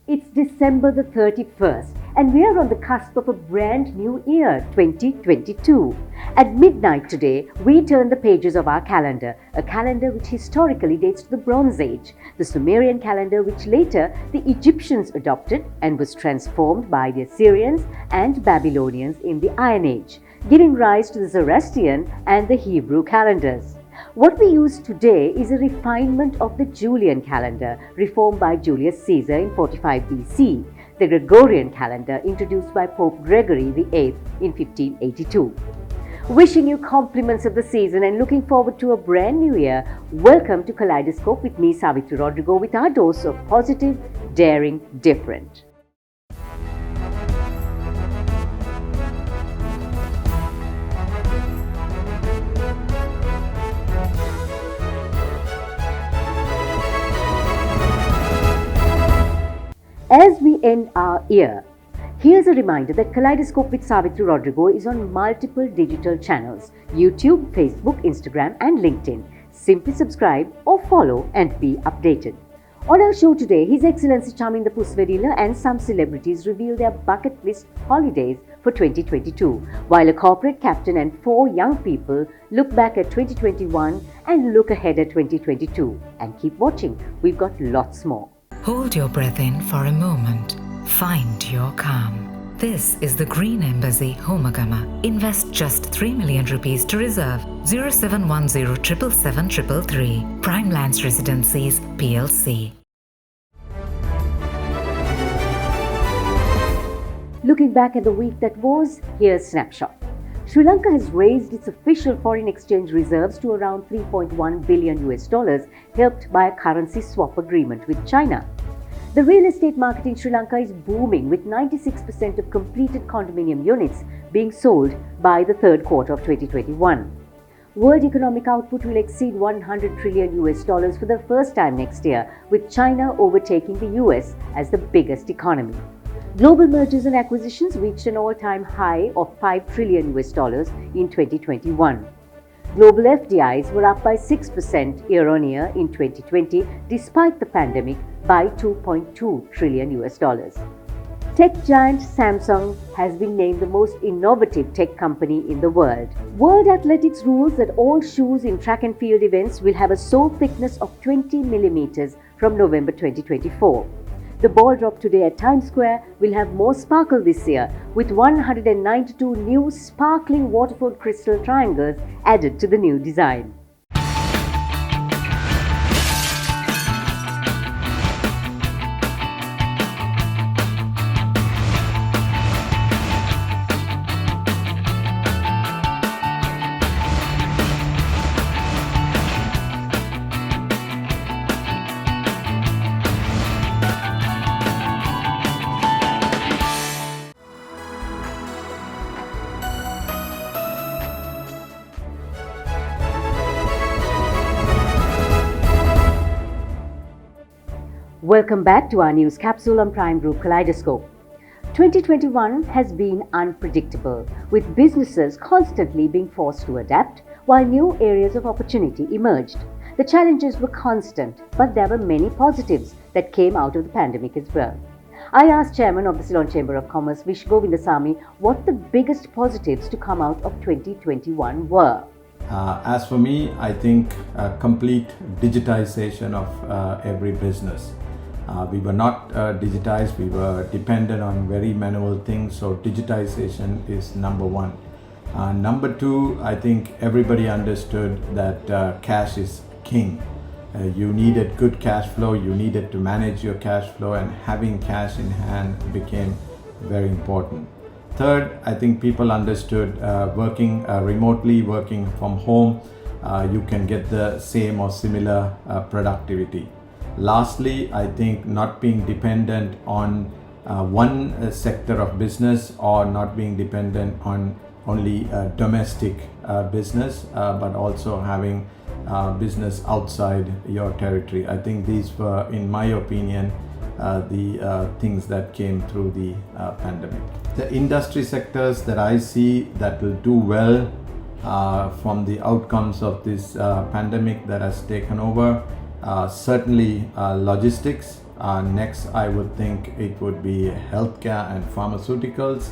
It's December the 31st, and we are on the cusp of a brand new year, 2022. At midnight today, we turn the pages of our calendar, a calendar which historically dates to the Bronze Age, the Sumerian calendar which later the Egyptians adopted and was transformed by the Assyrians and Babylonians in the Iron Age, giving rise to the Zoroastrian and the Hebrew calendars. What we use today is a refinement of the Julian calendar, reformed by Julius Caesar in 45 BC, the Gregorian calendar introduced by Pope Gregory VIII in 1582. Wishing you compliments of the season and looking forward to a brand new year, welcome to Kaleidoscope with me, Savitri Rodrigo, with our dose of positive, daring, different. As we end our year, here's a reminder that Kaleidoscope with Savitri Rodrigo is on multiple digital channels: YouTube, Facebook, Instagram, and LinkedIn. Simply subscribe or follow and be updated. On our show today, His Excellency Chaminda Pusvedila and some celebrities reveal their bucket list holidays for 2022, while a corporate captain and 4 young people look back at 2021 and look ahead at 2022. And keep watching, we've got lots more. Hold your breath in for a moment. Find your calm. This is the Green Embassy, Homagama. Invest just 3 million rupees to reserve 0710 777 333. Prime Lands Residencies, PLC. Looking back at the week that was, here's a snapshot. Sri Lanka has raised its official foreign exchange reserves to around $3.1 billion, helped by a currency swap agreement with China. The real estate market in Sri Lanka is booming, with 96% of completed condominium units being sold by the third quarter of 2021. World economic output will exceed $100 trillion for the first time next year, with China overtaking the US as the biggest economy. Global mergers and acquisitions reached an all-time high of $5 trillion in 2021. Global FDIs were up by 6% year-on-year in 2020, despite the pandemic, by $2.2 trillion. Tech giant Samsung has been named the most innovative tech company in the world. World Athletics rules that all shoes in track and field events will have a sole thickness of 20 millimeters from November 2024. The ball drop today at Times Square will have more sparkle this year, with 192 new sparkling Waterford crystal triangles added to the new design. Welcome back to our news capsule on Prime Group Kaleidoscope. 2021 has been unpredictable, with businesses constantly being forced to adapt while new areas of opportunity emerged. The challenges were constant, but there were many positives that came out of the pandemic as well. I asked Chairman of the Ceylon Chamber of Commerce, Vish Govindasamy, what the biggest positives to come out of 2021 were. As for me, I think complete digitization of every business. We were not digitized, we were dependent on very manual things, so digitization is number one. Number two, I think everybody understood that cash is king. You needed good cash flow, you needed to manage your cash flow, and having cash in hand became very important. Third, I think people understood working remotely, working from home, you can get the same or similar productivity. Lastly, I think not being dependent on one sector of business, or not being dependent on only domestic business, but also having business outside your territory. I think these were, in my opinion, the things that came through the pandemic. The industry sectors that I see that will do well from the outcomes of this pandemic that has taken over, certainly logistics, Next, I would think it would be healthcare and pharmaceuticals,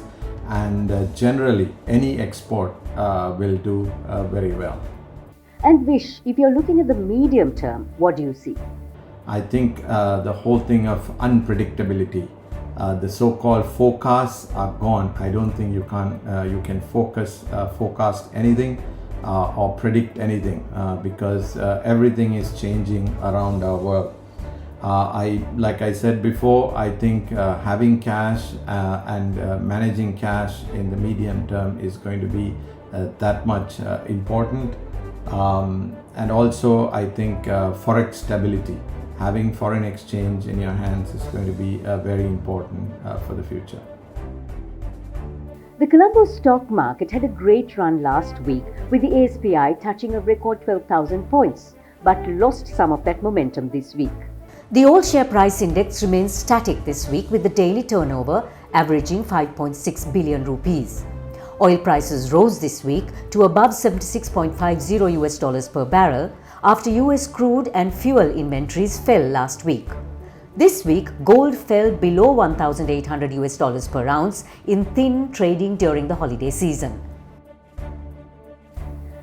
and generally any export will do very well. And Vish, if you're looking at the medium term, what do you see? I think the whole thing of unpredictability, the so-called forecasts are gone. I don't think you can forecast anything or predict anything because everything is changing around our world. Like I said before, I think having cash and managing cash in the medium term is going to be that much important. And also, I think forex stability, having foreign exchange in your hands is going to be very important for the future. The Colombo stock market had a great run last week, with the ASPI touching a record 12,000 points, but lost some of that momentum this week. The all share price index remains static this week, with the daily turnover averaging 5.6 billion rupees. Oil prices rose this week to above $76.50 per barrel after US crude and fuel inventories fell last week. This week, gold fell below $1,800 per ounce in thin trading during the holiday season.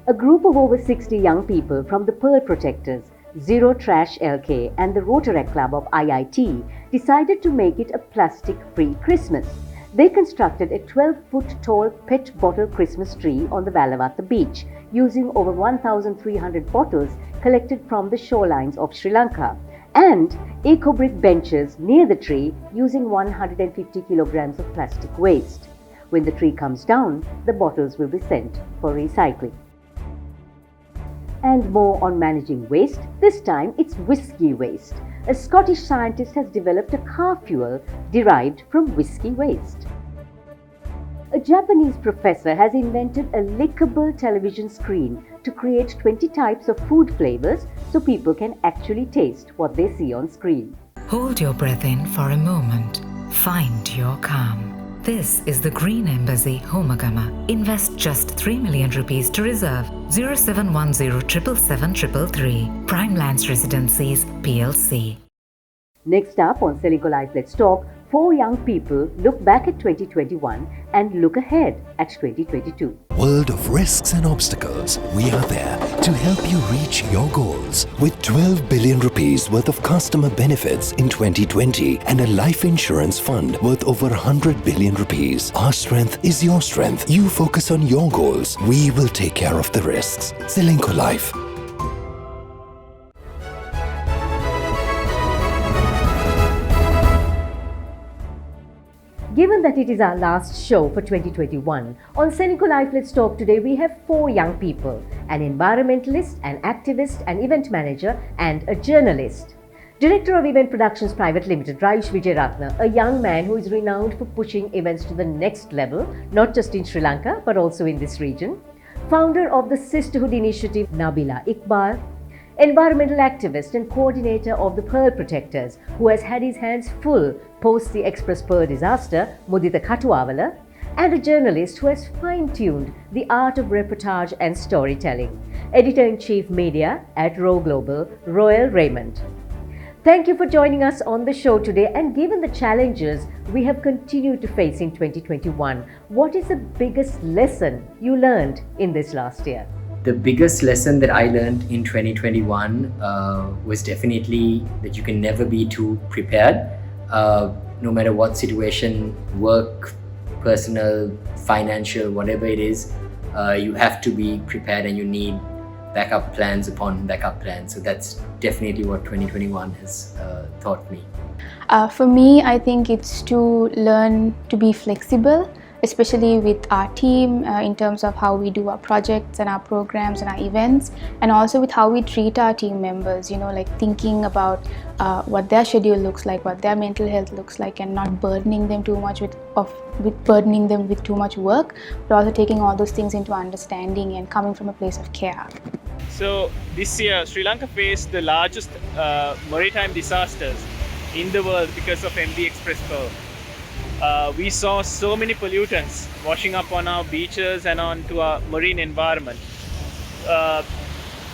A group of over 60 young people from the Pearl Protectors, Zero Trash LK and the Rotaract Club of IIT decided to make it a plastic-free Christmas. They constructed a 12-foot tall PET bottle Christmas tree on the Valavatta beach using over 1,300 bottles collected from the shorelines of Sri Lanka, and eco-brick benches near the tree using 150 kilograms of plastic waste. When the tree comes down, the bottles will be sent for recycling. And more on managing waste. This time it's whiskey waste. A Scottish scientist has developed a car fuel derived from whiskey waste. A Japanese professor has invented a lickable television screen to create 20 types of food flavors so people can actually taste what they see on screen. Hold your breath in for a moment. Find your calm. This is the Green Embassy, Homagama. Invest just 3 million rupees to reserve 0710 777 Prime Lands Residencies PLC. Next up on Sellico Life Let's Talk, 4 young people look back at 2021 and look ahead at 2022. World of risks and obstacles, we are there to help you reach your goals. With 12 billion rupees worth of customer benefits in 2020 and a life insurance fund worth over 100 billion rupees. Our strength is your strength. You focus on your goals. We will take care of the risks. Sellico Life. Given that it is our last show for 2021, on Sellico Life Let's Talk today we have 4 young people, an environmentalist, an activist, an event manager and a journalist. Director of Event Productions Private Limited, Rayush Wijeratna, a young man who is renowned for pushing events to the next level, not just in Sri Lanka but also in this region. Founder of the Sisterhood Initiative, Nabila Iqbal. Environmental activist and coordinator of the Pearl Protectors, who has had his hands full post the Express Pearl disaster, Mudita Katuavala, and a journalist who has fine-tuned the art of reportage and storytelling, Editor-in-Chief Media at Row Global, Royal Raymond. Thank you for joining us on the show today, and given the challenges we have continued to face in 2021, what is the biggest lesson you learned in this last year? The biggest lesson that I learned in 2021 was definitely that you can never be too prepared. No matter what situation, work, personal, financial, whatever it is, you have to be prepared and you need backup plans upon backup plans. So that's definitely what 2021 has taught me. For me, I think it's to learn to be flexible, especially with our team in terms of how we do our projects and our programs and our events, and also with how we treat our team members, like thinking about what their schedule looks like, what their mental health looks like, and not burdening them too much with burdening them with too much work, but also taking all those things into understanding and coming from a place of care. So this year, Sri Lanka faced the largest maritime disasters in the world because of MV Express Pearl. We saw so many pollutants washing up on our beaches and onto our marine environment.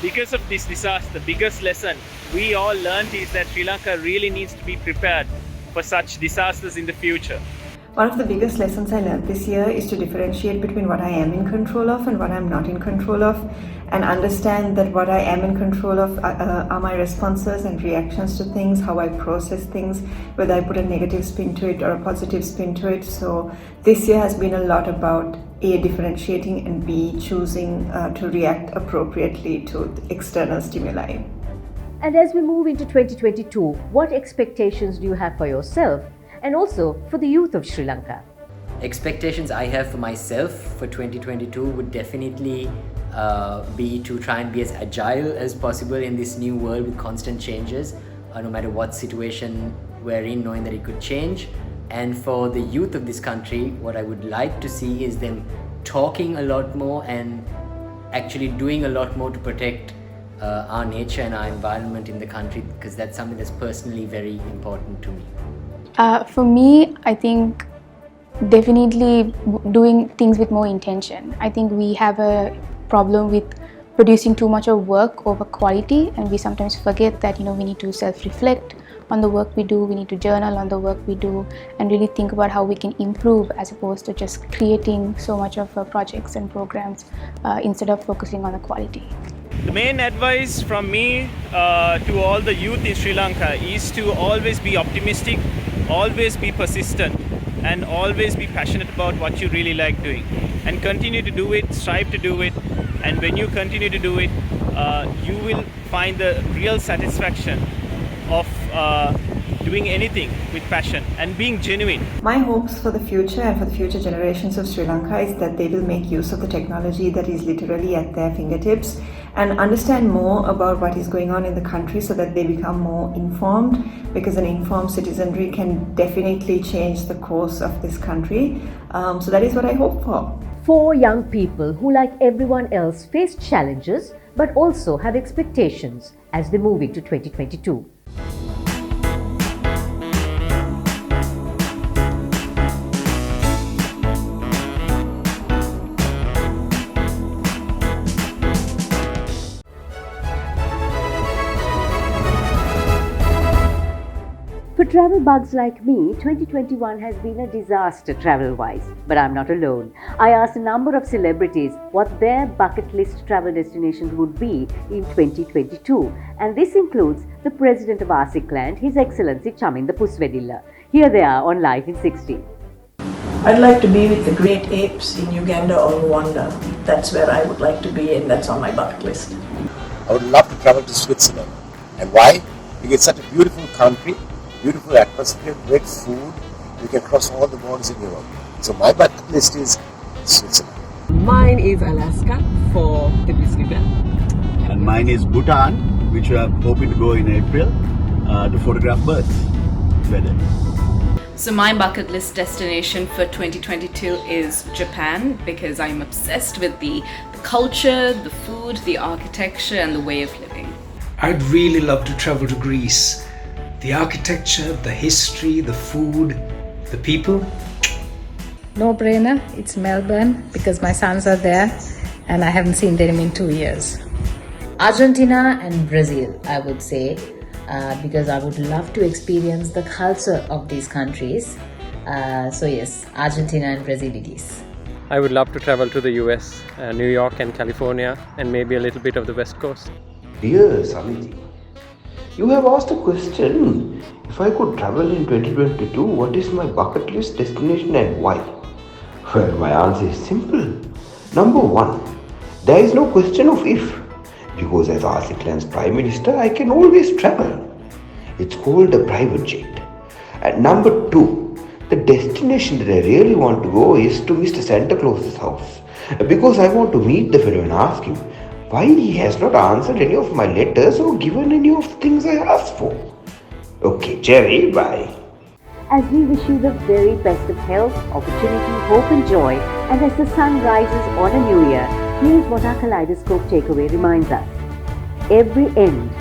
Because of this disaster, the biggest lesson we all learned is that Sri Lanka really needs to be prepared for such disasters in the future. One of the biggest lessons I learned this year is to differentiate between what I am in control of and what I'm not in control of, and understand that what I am in control of are my responses and reactions to things, how I process things, whether I put a negative spin to it or a positive spin to it. So this year has been a lot about A, differentiating, and B, choosing to react appropriately to external stimuli. And as we move into 2022, what expectations do you have for yourself and also for the youth of Sri Lanka? Expectations I have for myself for 2022 would definitely be to try and be as agile as possible in this new world with constant changes, no matter what situation we're in, knowing that it could change. And for the youth of this country, what I would like to see is them talking a lot more and actually doing a lot more to protect our nature and our environment in the country, because that's something that's personally very important to me. For me, I think definitely doing things with more intention. I think we have a problem with producing too much of work over quality, and we sometimes forget that we need to self-reflect on the work we do, we need to journal on the work we do, and really think about how we can improve as opposed to just creating so much of projects and programs instead of focusing on the quality. The main advice from me to all the youth in Sri Lanka is to always be optimistic, always be persistent, and always be passionate about what you really like doing, and continue to do it, strive to do it. And when you continue to do it, you will find the real satisfaction of doing anything with passion and being genuine. My hopes for the future and for the future generations of Sri Lanka is that they will make use of the technology that is literally at their fingertips and understand more about what is going on in the country so that they become more informed, because an informed citizenry can definitely change the course of this country. So that is what I hope for. 4 young people who, like everyone else, face challenges but also have expectations as they move into 2022. For travel bugs like me, 2021 has been a disaster travel-wise, but I'm not alone. I asked a number of celebrities what their bucket list travel destinations would be in 2022, and this includes the President of ASICLand, His Excellency Chaminda Pusvedilla. Here they are on Life in 60. I'd like to be with the great apes in Uganda or Rwanda. That's where I would like to be, and that's on my bucket list. I would love to travel to Switzerland. And why? Because it's such a beautiful country, beautiful atmosphere, great food. You can cross all the borders in Europe. So my bucket list is Switzerland. Mine is Alaska for the Grizzly Bear. And mine is Bhutan, which we are hoping to go in April to photograph birds. Better. So my bucket list destination for 2022 is Japan, because I'm obsessed with the culture, the food, the architecture, and the way of living. I'd really love to travel to Greece. The architecture, the history, the food, the people. No brainer, it's Melbourne, because my sons are there and I haven't seen them in 2 years. Argentina and Brazil, I would say, because I would love to experience the culture of these countries. So yes, Argentina and Brazil it is. I would love to travel to the US, New York and California, and maybe a little bit of the West Coast. Dear Samiji, you have asked a question. If I could travel in 2022, what is my bucket list destination and why? Well, my answer is simple. Number 1, there is no question of if, because as ASICLand's Prime Minister, I can always travel. It's called a private jet. And number 2, the destination that I really want to go is to Mr. Santa Claus's house, because I want to meet the fellow and ask him why he has not answered any of my letters or given any of the things I asked for. Okay, Jerry, bye. As we wish you the very best of health, opportunity, hope and joy, and as the sun rises on a new year, here's what our Kaleidoscope takeaway reminds us. Every end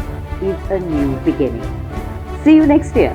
is a new beginning. See you next year.